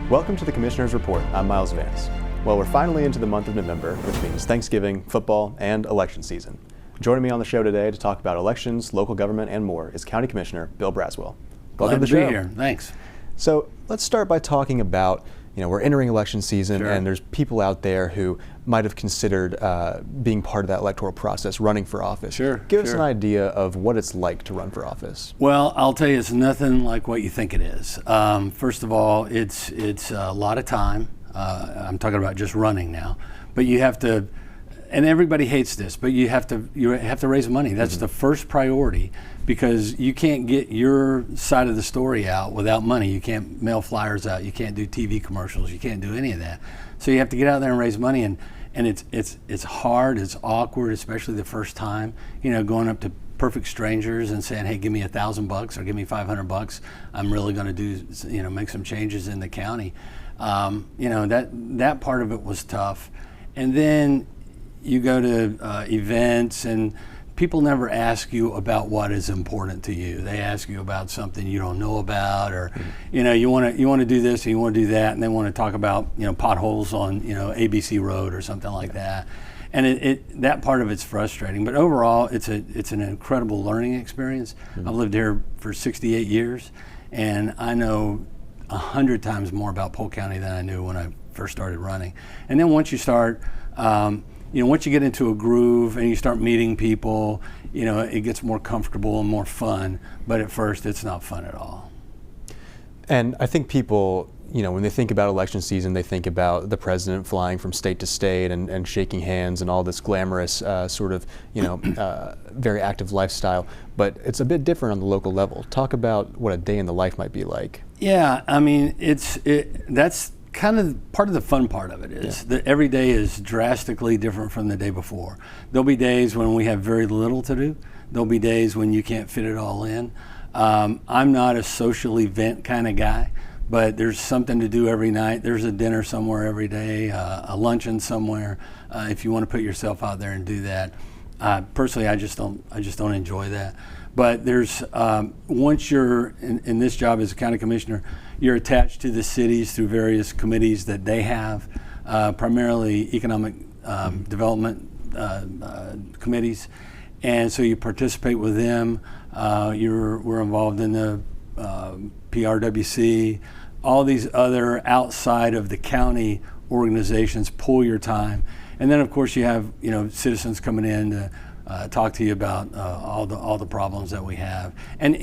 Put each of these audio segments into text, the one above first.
Welcome to the Commissioner's Report. I'm Miles Vance. Well, we're finally into the month of November, which means Thanksgiving, football, and election season. Joining me on the show today to talk about elections, local government, and more is County Commissioner Bill Braswell. Welcome to the show. Glad to be here. Thanks. So let's start by talking about, we're entering election season, Sure. and there's people out there who might have considered being part of that electoral process, running for office. Sure. Give us an idea of what it's like to run for office. Well, I'll tell you, it's nothing like what you think it is. First of all, it's a lot of time. I'm talking about just running now, but you have to, and everybody hates this, but you have to raise money. That's the first priority, because you can't get your side of the story out without money. You can't mail flyers out. You can't do TV commercials. You can't do any of that. So you have to get out there and raise money, and it's hard. It's awkward, especially the first time. Going up to perfect strangers and saying, "Hey, give me $1,000 or give me $500. I'm really going to do, make some changes in the county." That part of it was tough, and then you go to events, and people never ask you about what is important to you. They ask you about something you don't know about, or you want to do this and you want to do that, and they want to talk about potholes on ABC Road or something like that. And that part of it's frustrating, but overall it's an incredible learning experience. I've lived here for 68 years, and I know 100 times more about Polk County than I knew when I first started running. And then once you start, once you get into a groove and you start meeting people, it gets more comfortable and more fun. But at first, it's not fun at all. And I think people, when they think about election season, they think about the president flying from state to state and shaking hands and all this glamorous very active lifestyle. But it's a bit different on the local level. Talk about what a day in the life might be like. Yeah, I mean, that's kind of part of the fun part of it is that every day is drastically different from the day before. There'll be days when we have very little to do. There'll be days when you can't fit it all in. I'm not a social event kind of guy, but there's something to do every night. There's a dinner somewhere every day, a luncheon somewhere. If you want to put yourself out there and do that. Personally, I just don't enjoy that. But there's once you're in this job as a county commissioner, you're attached to the cities through various committees that they have, primarily economic development committees, and so you participate with them. We're involved in the PRWC. All these other outside of the county organizations pull your time, and then of course you have citizens coming in to talk to you about all the problems that we have. And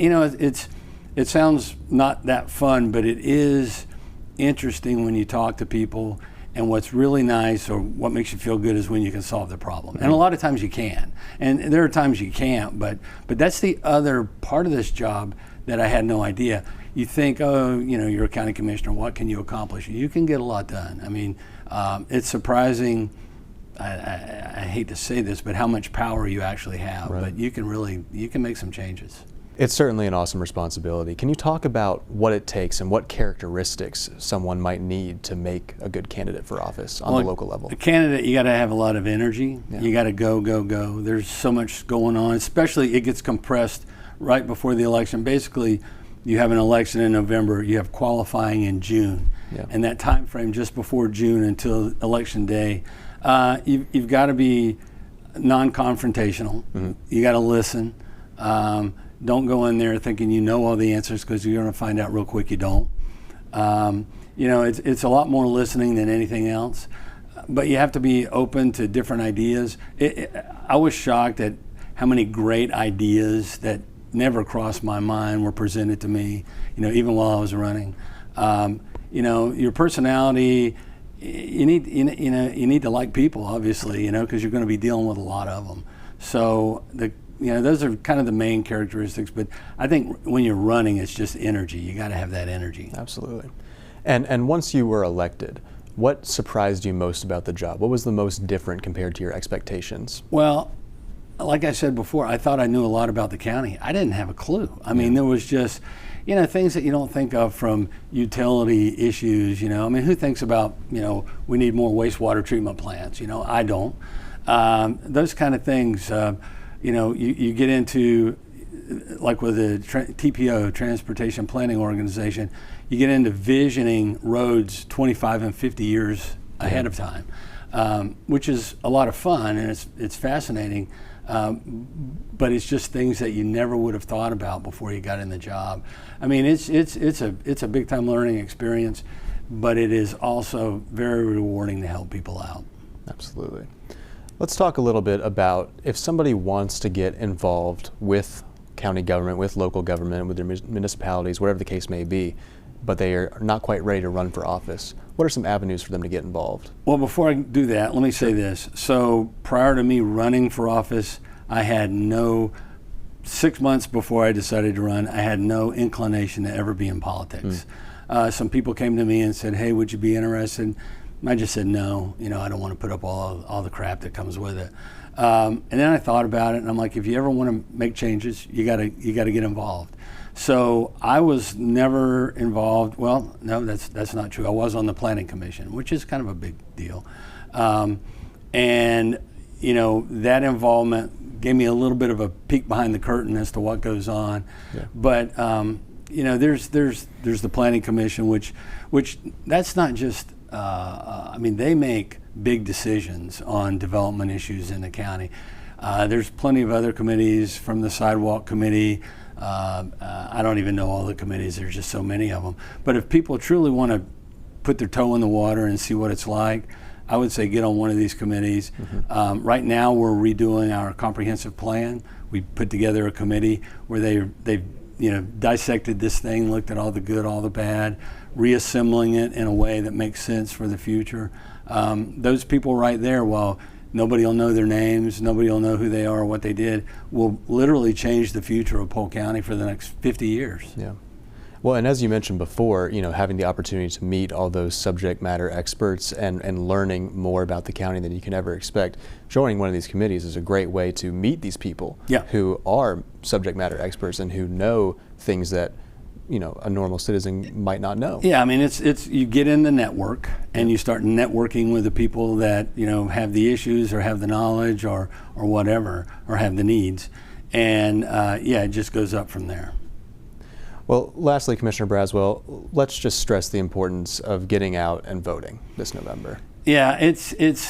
it sounds not that fun, but it is interesting when you talk to people. And what's really nice, or what makes you feel good, is when you can solve the problem. And a lot of times you can, and there are times you can't. But that's the other part of this job that I had no idea. You think, you're a county commissioner. What can you accomplish? You can get a lot done. I mean, it's surprising. I hate to say this, but how much power you actually have. Right. But you can make some changes. It's certainly an awesome responsibility. Can you talk about what it takes and what characteristics someone might need to make a good candidate for office on the local level? A candidate, you got to have a lot of energy. Yeah. You got to go. There's so much going on, especially it gets compressed right before the election. Basically, you have an election in November, you have qualifying in June. Yeah. And that time frame just before June until election day, you've got to be non-confrontational. Mm-hmm. You got to listen. Don't go in there thinking you know all the answers, because you're going to find out real quick you don't. It's a lot more listening than anything else, but you have to be open to different ideas. I was shocked at how many great ideas that never crossed my mind were presented to me, even while I was running. Your personality, you need to like people, obviously, because you're going to be dealing with a lot of them. So those are kind of the main characteristics, but I think when you're running, it's just energy. You got to have that energy. Absolutely. And once you were elected, what surprised you most about the job? What was the most different compared to your expectations? Well, like I said before, I thought I knew a lot about the county. I didn't have a clue. I mean, there was just, things that you don't think of, from utility issues, who thinks about, we need more wastewater treatment plants? I don't. Those kind of things, you get into like with the TPO, Transportation Planning Organization, you get into visioning roads 25 and 50 years ahead of time, which is a lot of fun, and it's fascinating. But it's just things that you never would have thought about before you got in the job. I mean, it's a big time learning experience, but it is also very rewarding to help people out. Absolutely. Let's talk a little bit about if somebody wants to get involved with county government, with local government, with their municipalities, whatever the case may be, but they are not quite ready to run for office. What are some avenues for them to get involved? Well, before I do that, let me say this. So prior to me running for office, I had 6 months before I decided to run, I had no inclination to ever be in politics. Some people came to me and said, hey, would you be interested? I just said no. I don't want to put up all the crap that comes with it. And then I thought about it, and I'm like, if you ever want to make changes, you gotta get involved. So I was never involved. Well, no, that's not true. I was on the Planning Commission, which is kind of a big deal. And that involvement gave me a little bit of a peek behind the curtain as to what goes on. Yeah. But there's the Planning Commission, which that's not just. They make big decisions on development issues in the county. There's plenty of other committees, from the Sidewalk Committee. I don't even know all the committees. There's just so many of them. But if people truly want to put their toe in the water and see what it's like, I would say get on one of these committees. Mm-hmm. Right now we're redoing our comprehensive plan. We put together a committee where they've dissected this thing, looked at all the good, all the bad, reassembling it in a way that makes sense for the future. Those people right there, while nobody will know their names, nobody will know who they are or what they did, will literally change the future of Polk County for the next 50 years. Yeah. Well, and as you mentioned before, having the opportunity to meet all those subject matter experts and learning more about the county than you can ever expect, joining one of these committees is a great way to meet these people who are subject matter experts and who know things that a normal citizen might not know. Yeah, it's you get in the network and you start networking with the people that have the issues or have the knowledge or whatever, or have the needs, and it just goes up from there. Well, lastly, Commissioner Braswell, let's just stress the importance of getting out and voting this November. Yeah, it's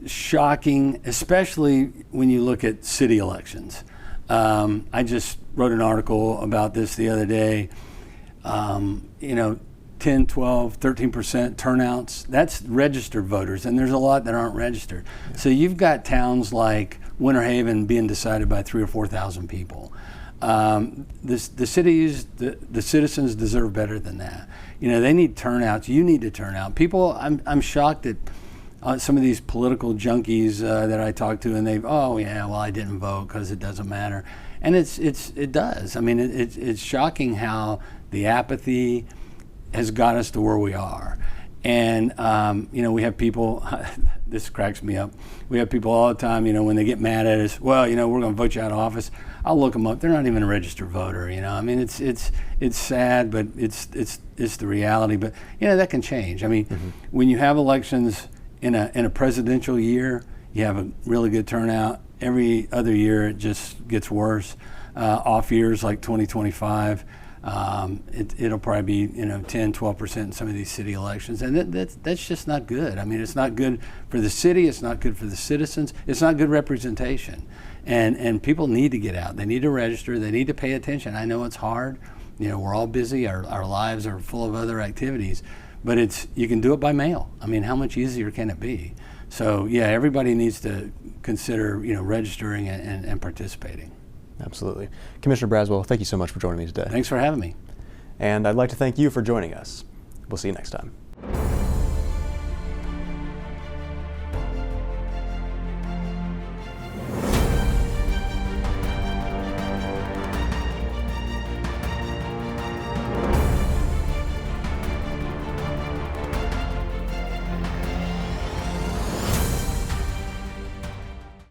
shocking, especially when you look at city elections. I just wrote an article about this the other day. 10, 12, 13% turnouts, that's registered voters, and there's a lot that aren't registered. Yeah. So you've got towns like Winter Haven being decided by 3,000 or 4,000 people. The cities, the citizens deserve better than that. They need turnouts. You need to turn out. People, I'm shocked at some of these political junkies that I talk to, and I didn't vote because it doesn't matter. And it does. It's shocking how the apathy has got us to where we are. And, we have people, this cracks me up. We have people all the time, when they get mad at us, we're going to vote you out of office. I'll look them up. They're not even a registered voter, It's sad, but it's the reality. But, that can change. When you have elections in a presidential year, you have a really good turnout. Every other year, it just gets worse. Off years like 2025, it'll probably be 10, 12% in some of these city elections, and that's just not good. It's not good for the city. It's not good for the citizens. It's not good representation, and people need to get out. They need to register. They need to pay attention. I know it's hard. We're all busy. Our lives are full of other activities, but you can do it by mail. How much easier can it be? So everybody needs to consider registering and participating. Absolutely. Commissioner Braswell, thank you so much for joining me today. Thanks for having me. And I'd like to thank you for joining us. We'll see you next time.